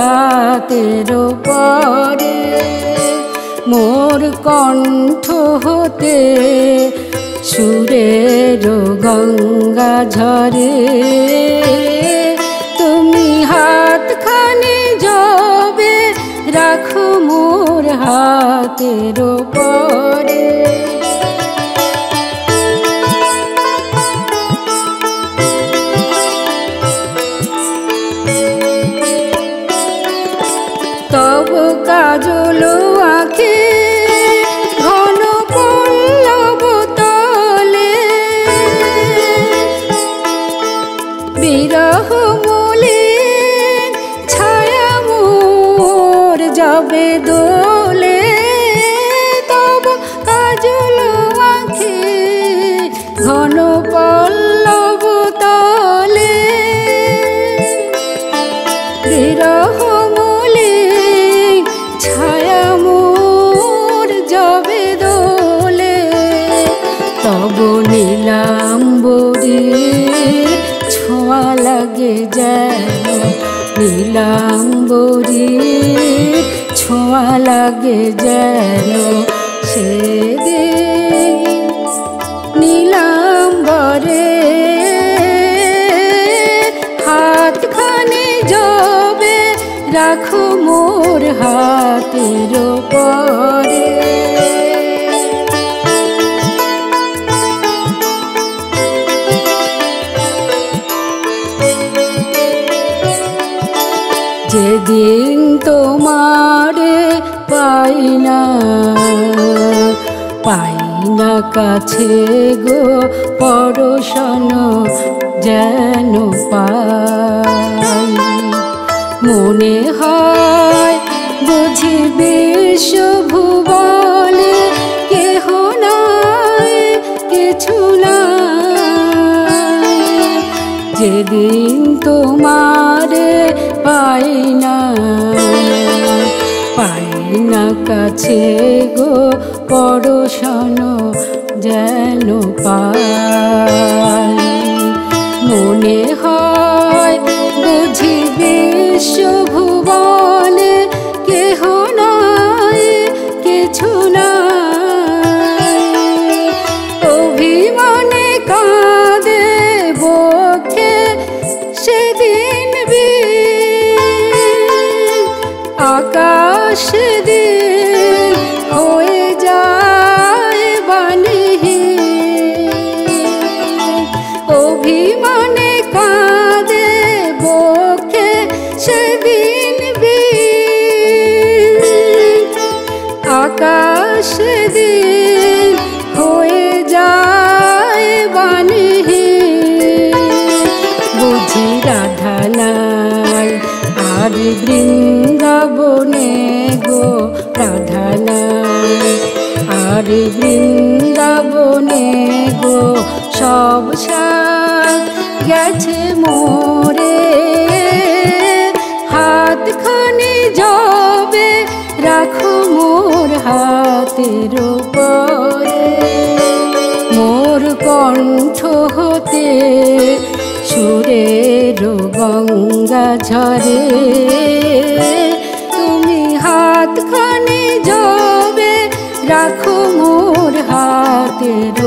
হাতের পরে মোর কণ্ঠ হতে সুরের গঙ্গা ঝরে তুমি হাতখানি জবে রাখো মোর হাতের পরে তব কাজল আঁখি ঘন পল্লব তলে বিরহ মূলে ছায়া মোর যাবে দোলে তব কাজল আঁখি ঘন পল্লব তলে বিরহ তব নীলাম্বরী ছোঁয়া লাগে যেন নীলাম্বরী ছোঁয়া লাগে যেন সেদিন নীলাম্বরে হাতখানি জবে রাখো মোর হাতের পরে যেদিন তোমারে পাই না কাছে গো পরশন যেন পাই মনে হয় বুঝি বিশ্ব ভুবনে কেহ নাই কিছু নাই যেদিন তোমারে পাই না কাছে গো পরশন যেন পাই মনে হয় বুঝি বিশ্ব ভুবনে কেহ নাই কিছু নাই অভিমানে কাঁদে বক্ষে সেদিন আকাশ দিন হয়ে যায় বাণীহীন অভিমানে কাঁদে বক্ষে সেদিন আকাশ দিন হয়ে যায় বাণীহীন বুঝি রাধা নাই আর বৃন্দাবনে গো রাধা নাই আর বৃন্দাবনে গো সব সাথ গেছে মোরে হাতখানি জবে রাখো মোর হাতের পরে মোর কণ্ঠ হতে সুরের গঙ্গা ঝরে তুমি হাতখানি জবে রাখো মোর হাতের